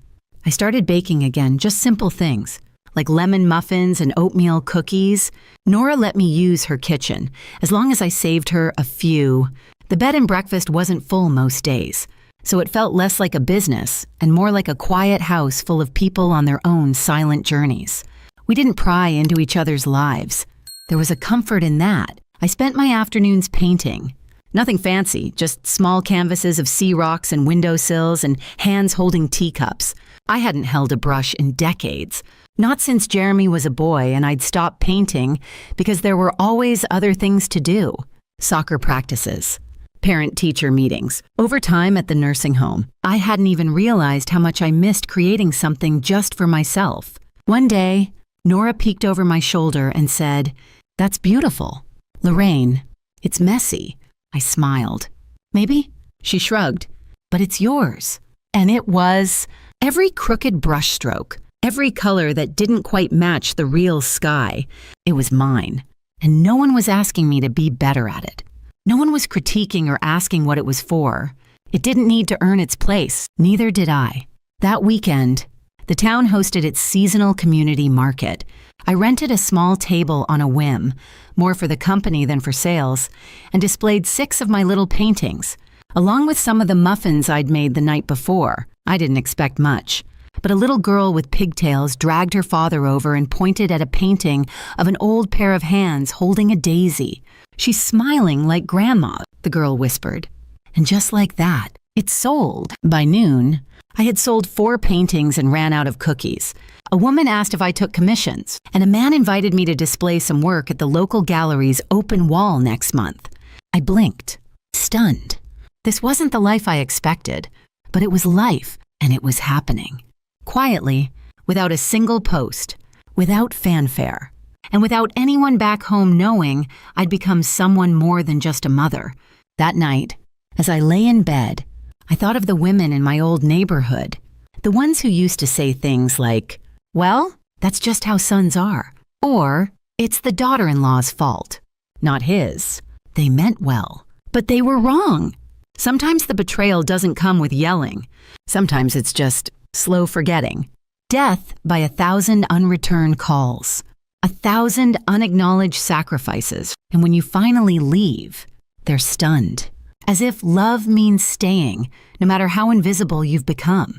A: I started baking again, just simple things, like lemon muffins and oatmeal cookies. Nora let me use her kitchen, as long as I saved her a few. The bed and breakfast wasn't full most days, so it felt less like a business and more like a quiet house full of people on their own silent journeys. We didn't pry into each other's lives. There was a comfort in that. I spent my afternoons painting. Nothing fancy, just small canvases of sea rocks and windowsills and hands holding teacups. I hadn't held a brush in decades. Not since Jeremy was a boy and I'd stopped painting because there were always other things to do. Soccer practices, parent-teacher meetings, overtime at the nursing home. I hadn't even realized how much I missed creating something just for myself. One day, Nora peeked over my shoulder and said, "That's beautiful." "Lorraine, it's messy." I smiled. "Maybe?" She shrugged. "But it's yours." And it was. Every crooked brushstroke, every color that didn't quite match the real sky, it was mine. And no one was asking me to be better at it. No one was critiquing or asking what it was for. It didn't need to earn its place. Neither did I. That weekend, the town hosted its seasonal community market. I rented a small table on a whim, more for the company than for sales, and displayed 6 of my little paintings, along with some of the muffins I'd made the night before. I didn't expect much, but a little girl with pigtails dragged her father over and pointed at a painting of an old pair of hands holding a daisy. "She's smiling like Grandma," the girl whispered. And just like that, it sold. By noon, I had sold 4 paintings and ran out of cookies. A woman asked if I took commissions, and a man invited me to display some work at the local gallery's open wall next month. I blinked, stunned. This wasn't the life I expected, but it was life, and it was happening. Quietly, without a single post, without fanfare, and without anyone back home knowing I'd become someone more than just a mother. That night, as I lay in bed, I thought of the women in my old neighborhood, the ones who used to say things like, "Well, that's just how sons are," or "It's the daughter-in-law's fault." Not his. They meant well, but they were wrong. Sometimes the betrayal doesn't come with yelling. Sometimes it's just slow forgetting. Death by 1,000 unreturned calls. 1,000 unacknowledged sacrifices. And when you finally leave, they're stunned. As if love means staying, no matter how invisible you've become.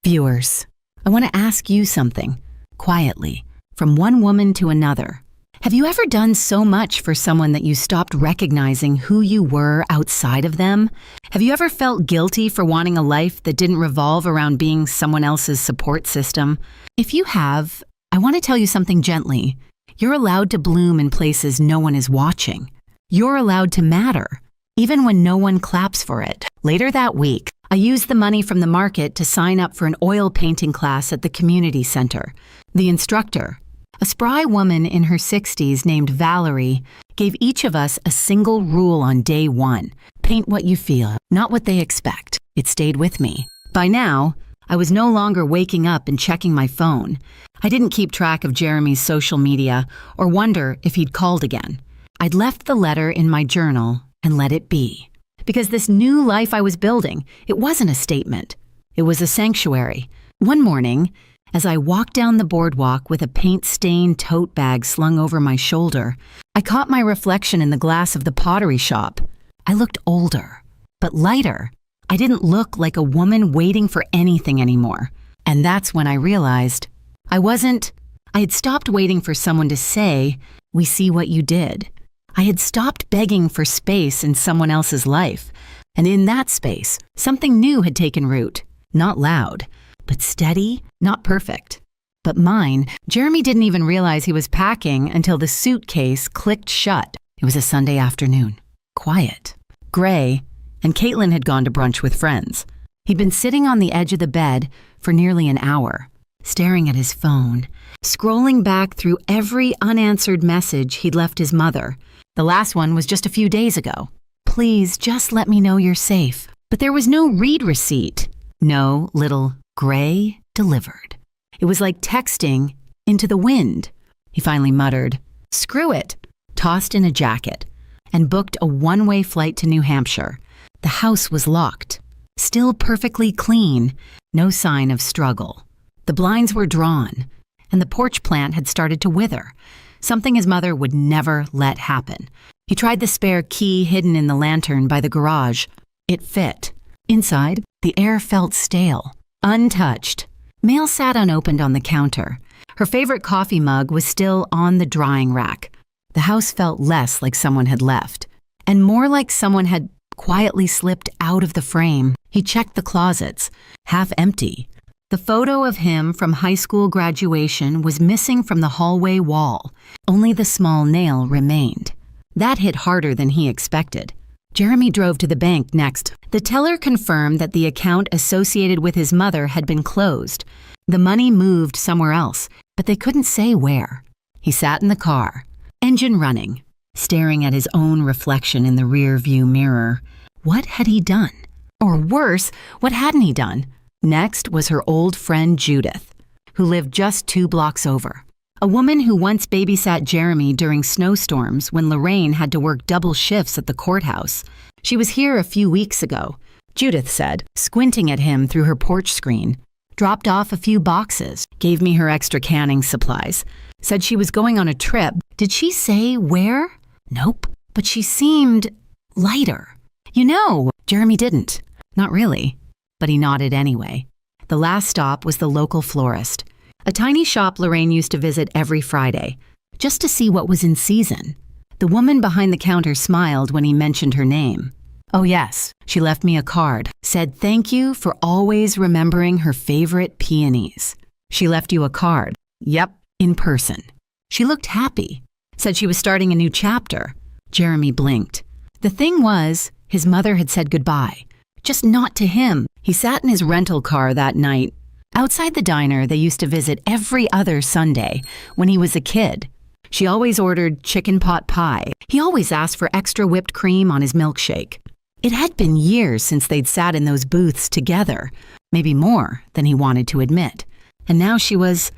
A: Viewers, I want to ask you something, quietly, from one woman to another. Have you ever done so much for someone that you stopped recognizing who you were outside of them? Have you ever felt guilty for wanting a life that didn't revolve around being someone else's support system? If you have, I want to tell you something gently. You're allowed to bloom in places no one is watching. You're allowed to matter, even when no one claps for it. Later that week, I used the money from the market to sign up for an oil painting class at the community center. The instructor, a spry woman in her 60s named Valerie, gave each of us a single rule on day 1. Paint what you feel, not what they expect. It stayed with me. By now, I was no longer waking up and checking my phone. I didn't keep track of Jeremy's social media or wonder if he'd called again. I'd left the letter in my journal and let it be. Because this new life I was building, it wasn't a statement. It was a sanctuary. One morning, as I walked down the boardwalk with a paint-stained tote bag slung over my shoulder, I caught my reflection in the glass of the pottery shop. I looked older, but lighter. I didn't look like a woman waiting for anything anymore. And that's when I realized I had stopped waiting for someone to say, "We see what you did." I had stopped begging for space in someone else's life. And in that space, something new had taken root. Not loud, but steady, not perfect. But mine. Jeremy didn't even realize he was packing until the suitcase clicked shut. It was a Sunday afternoon. Quiet. Gray, and Caitlin had gone to brunch with friends. He'd been sitting on the edge of the bed for nearly an hour. staring at his phone, scrolling back through every unanswered message he'd left his mother. The last one was just a few days ago. Please just let me know you're safe. But there was no read receipt. No little gray delivered. It was like texting into the wind. He finally muttered, "Screw it," tossed in a jacket, and booked a one-way flight to New Hampshire. The house was locked, still perfectly clean, no sign of struggle. The blinds were drawn, and the porch plant had started to wither, something his mother would never let happen. He tried the spare key hidden in the lantern by the garage. It fit. Inside, the air felt stale, untouched. Mail sat unopened on the counter. Her favorite coffee mug was still on the drying rack. The house felt less like someone had left, and more like someone had quietly slipped out of the frame. He checked the closets, half empty. The photo of him from high school graduation was missing from the hallway wall. Only the small nail remained. That hit harder than he expected. Jeremy drove to the bank next. The teller confirmed that the account associated with his mother had been closed. The money moved somewhere else, but they couldn't say where. He sat in the car, engine running, staring at his own reflection in the rear-view mirror. What had he done? Or worse, what hadn't he done? Next was her old friend Judith, who lived just 2 blocks over. A woman who once babysat Jeremy during snowstorms when Lorraine had to work double shifts at the courthouse. She was here a few weeks ago, Judith said, squinting at him through her porch screen. Dropped off a few boxes, gave me her extra canning supplies. Said she was going on a trip. Did she say where? Nope, but she seemed lighter. You know, Jeremy didn't. Not really, but he nodded anyway. The last stop was the local florist, a tiny shop Lorraine used to visit every Friday, just to see what was in season. The woman behind the counter smiled when he mentioned her name. Oh yes, she left me a card, said thank you for always remembering her favorite peonies. She left you a card? Yep, in person. She looked happy, said she was starting a new chapter. Jeremy blinked. The thing was, his mother had said goodbye, just not to him. He sat in his rental car that night, outside the diner they used to visit every other Sunday when he was a kid. She always ordered chicken pot pie. He always asked for extra whipped cream on his milkshake. It had been years since they'd sat in those booths together, maybe more than he wanted to admit. And now she was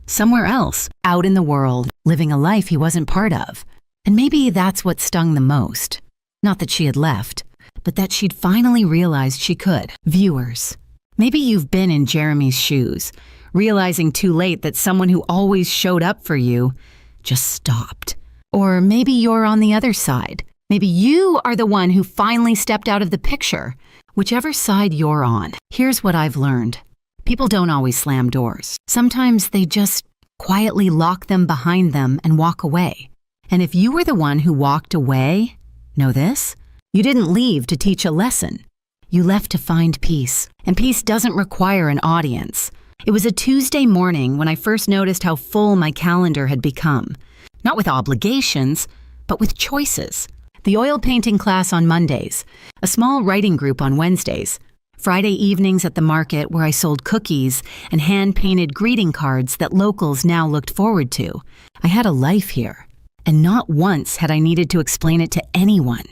A: somewhere else, out in the world, living a life he wasn't part of. And maybe that's what stung the most. Not that she had left, but that she'd finally realized she could. Viewers, maybe you've been in Jeremy's shoes, realizing too late that someone who always showed up for you just stopped. Or maybe you're on the other side. Maybe you are the one who finally stepped out of the picture. Whichever side you're on, here's what I've learned. People don't always slam doors. Sometimes they just quietly lock them behind them and walk away. And if you were the one who walked away, know this? You didn't leave to teach a lesson. You left to find peace. And peace doesn't require an audience. It was a Tuesday morning when I first noticed how full my calendar had become. Not with obligations, but with choices. The oil painting class on Mondays, a small writing group on Wednesdays, Friday evenings at the market where I sold cookies and hand-painted greeting cards that locals now looked forward to. I had a life here, and not once had I needed to explain it to anyone.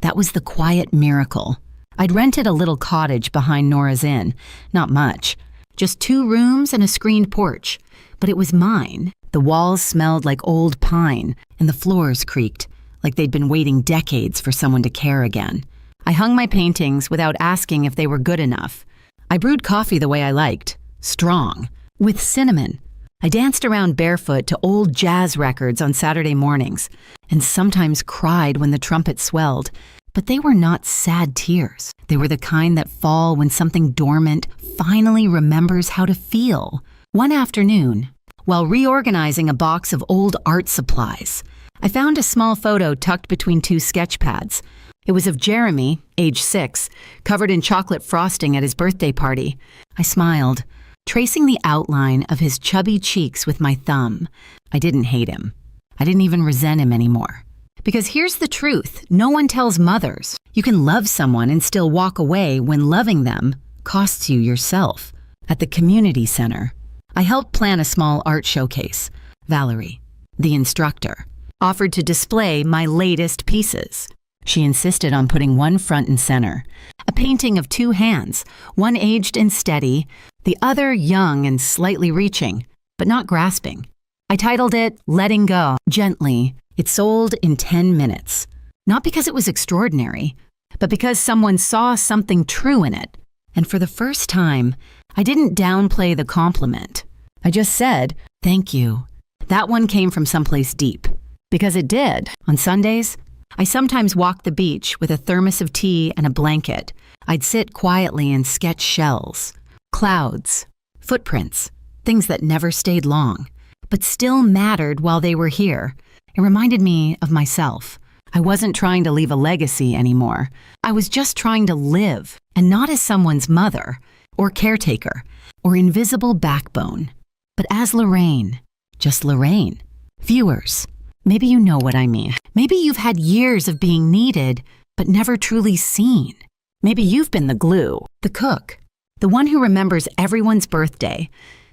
A: That was the quiet miracle. I'd rented a little cottage behind Nora's Inn, not much, just 2 rooms and a screened porch, but it was mine. The walls smelled like old pine, and the floors creaked, like they'd been waiting decades for someone to care again. I hung my paintings without asking if they were good enough. I brewed coffee the way I liked, strong, with cinnamon. I danced around barefoot to old jazz records on Saturday mornings, and sometimes cried when the trumpet swelled. But they were not sad tears. They were the kind that fall when something dormant finally remembers how to feel. One afternoon, while reorganizing a box of old art supplies, I found a small photo tucked between 2 sketch pads. It was of Jeremy, age 6, covered in chocolate frosting at his birthday party. I smiled, tracing the outline of his chubby cheeks with my thumb. I didn't hate him. I didn't even resent him anymore. Because here's the truth, no one tells mothers. You can love someone and still walk away when loving them costs you yourself. At the community center, I helped plan a small art showcase. Valerie, the instructor, offered to display my latest pieces. She insisted on putting one front and center, a painting of two hands, one aged and steady, the other young and slightly reaching, but not grasping. I titled it Letting Go Gently. It sold in 10 minutes. Not because it was extraordinary, but because someone saw something true in it. And for the first time, I didn't downplay the compliment. I just said, thank you. That one came from someplace deep. Because it did. On Sundays, I sometimes walked the beach with a thermos of tea and a blanket. I'd sit quietly and sketch shells, clouds, footprints, things that never stayed long, but still mattered while they were here. It reminded me of myself. I wasn't trying to leave a legacy anymore. I was just trying to live, and not as someone's mother, or caretaker, or invisible backbone, but as Lorraine. Just Lorraine. Viewers, maybe you know what I mean. Maybe you've had years of being needed, but never truly seen. Maybe you've been the glue, the cook, the one who remembers everyone's birthday,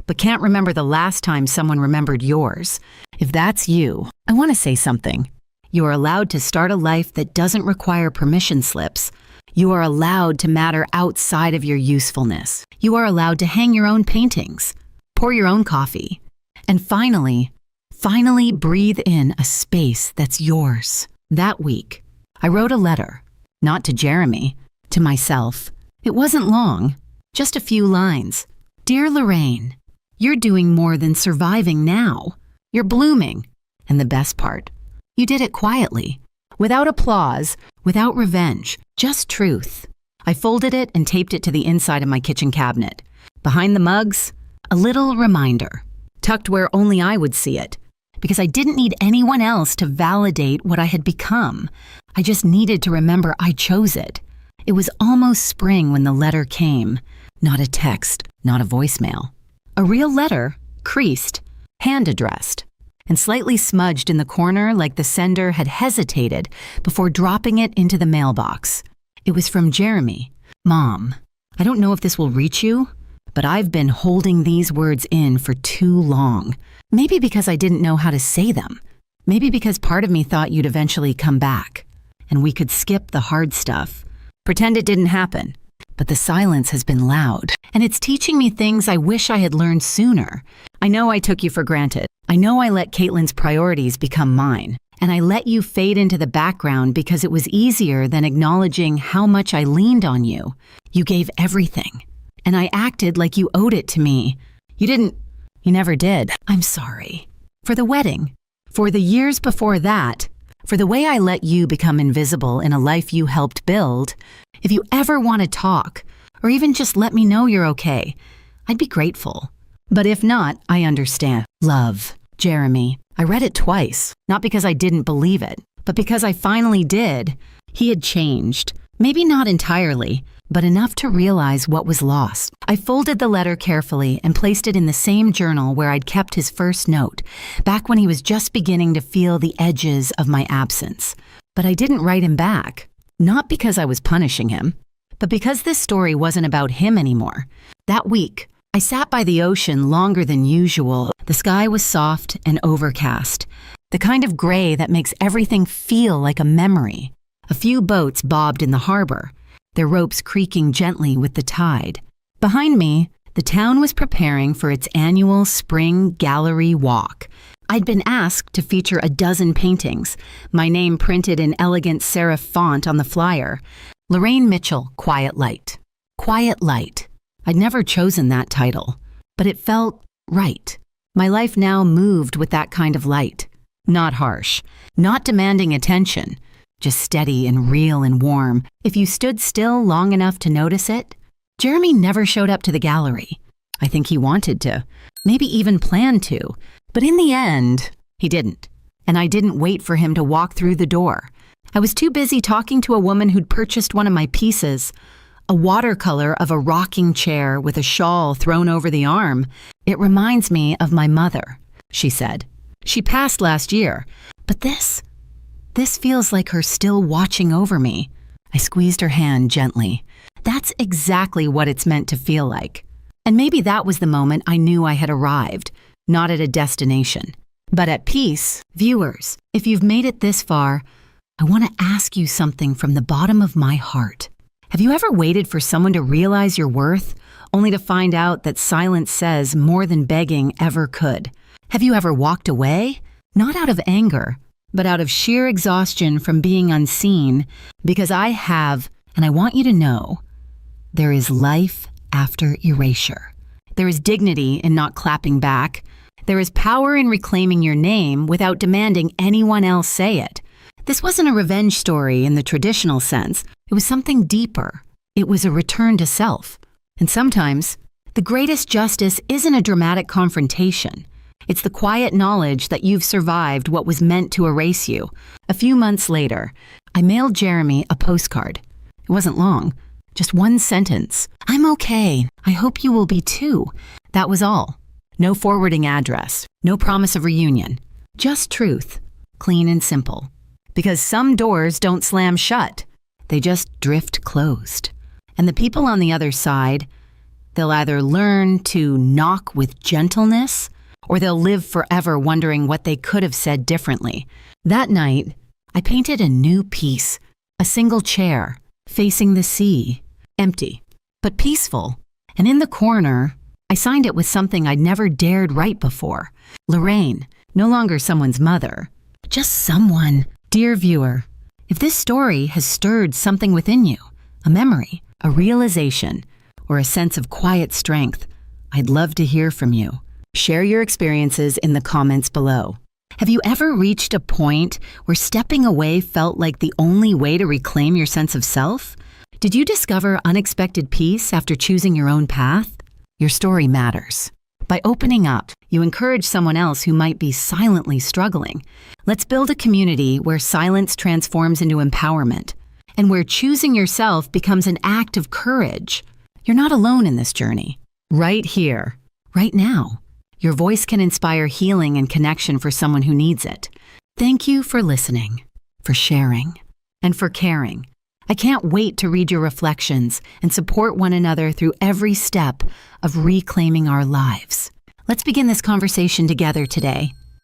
A: but can't remember the last time someone remembered yours. If that's you, I want to say something. You are allowed to start a life that doesn't require permission slips. You are allowed to matter outside of your usefulness. You are allowed to hang your own paintings, pour your own coffee, and finally breathe in a space that's yours. That week, I wrote a letter, not to Jeremy, to myself. It wasn't long, just a few lines. Dear Lorraine, you're doing more than surviving now. You're blooming. And the best part, you did it quietly, without applause, without revenge, just truth. I folded it and taped it to the inside of my kitchen cabinet. Behind the mugs, a little reminder, tucked where only I would see it, because I didn't need anyone else to validate what I had become. I just needed to remember I chose it. It was almost spring when the letter came. Not a text, not a voicemail. A real letter, creased, hand-addressed, and slightly smudged in the corner like the sender had hesitated before dropping it into the mailbox. It was from Jeremy. Mom, I don't know if this will reach you, but I've been holding these words in for too long. Maybe because I didn't know how to say them. Maybe because part of me thought you'd eventually come back, and we could skip the hard stuff. Pretend it didn't happen. But the silence has been loud, and it's teaching me things I wish I had learned sooner. I know I took you for granted. I know I let Caitlin's priorities become mine, and I let you fade into the background because it was easier than acknowledging how much I leaned on you. You gave everything, and I acted like you owed it to me. You never did. I'm sorry. For the wedding, for the years before that, for the way I let you become invisible in a life you helped build. If you ever want to talk, or even just let me know you're okay, I'd be grateful. But if not, I understand. Love, Jeremy. I read it twice, not because I didn't believe it, but because I finally did. He had changed. Maybe not entirely, but enough to realize what was lost. I folded the letter carefully and placed it in the same journal where I'd kept his first note, back when he was just beginning to feel the edges of my absence. But I didn't write him back. Not because I was punishing him, but because this story wasn't about him anymore. That week, I sat by the ocean longer than usual. The sky was soft and overcast, the kind of gray that makes everything feel like a memory. A few boats bobbed in the harbor, their ropes creaking gently with the tide. Behind me, the town was preparing for its annual spring gallery walk. I'd been asked to feature a dozen paintings, my name printed in elegant serif font on the flyer. Lorraine Mitchell, Quiet Light. Quiet Light. I'd never chosen that title, but it felt right. My life now moved with that kind of light. Not harsh, not demanding attention, just steady and real and warm. If you stood still long enough to notice it. Jeremy never showed up to the gallery. I think he wanted to, maybe even planned to, but in the end, he didn't. And I didn't wait for him to walk through the door. I was too busy talking to a woman who'd purchased one of my pieces, a watercolor of a rocking chair with a shawl thrown over the arm. It reminds me of my mother, she said. She passed last year, but this feels like her still watching over me. I squeezed her hand gently. That's exactly what it's meant to feel like. And maybe that was the moment I knew I had arrived, not at a destination, but at peace. Viewers, if you've made it this far, I want to ask you something from the bottom of my heart. Have you ever waited for someone to realize your worth, only to find out that silence says more than begging ever could? Have you ever walked away, not out of anger, but out of sheer exhaustion from being unseen? Because I have, and I want you to know, there is life after erasure. There is dignity in not clapping back. There is power in reclaiming your name without demanding anyone else say it. This wasn't a revenge story in the traditional sense. It was something deeper. It was a return to self. And sometimes, the greatest justice isn't a dramatic confrontation. It's the quiet knowledge that you've survived what was meant to erase you. A few months later, I mailed Jeremy a postcard. It wasn't long. Just one sentence. "I'm okay. I hope you will be too." That was all. No forwarding address. No promise of reunion. Just truth. Clean and simple. Because some doors don't slam shut. They just drift closed. And the people on the other side, they'll either learn to knock with gentleness, or they'll live forever wondering what they could have said differently. That night, I painted a new piece. A single chair, facing the sea. Empty, but peaceful. And in the corner, I signed it with something I'd never dared write before. Lorraine, no longer someone's mother, just someone. Dear viewer, if this story has stirred something within you, a memory, a realization, or a sense of quiet strength, I'd love to hear from you. Share your experiences in the comments below. Have you ever reached a point where stepping away felt like the only way to reclaim your sense of self? Did you discover unexpected peace after choosing your own path? Your story matters. By opening up, you encourage someone else who might be silently struggling. Let's build a community where silence transforms into empowerment, and where choosing yourself becomes an act of courage. You're not alone in this journey. Right here, right now, your voice can inspire healing and connection for someone who needs it. Thank you for listening, for sharing, and for caring. I can't wait to read your reflections and support one another through every step of reclaiming our lives. Let's begin this conversation together today.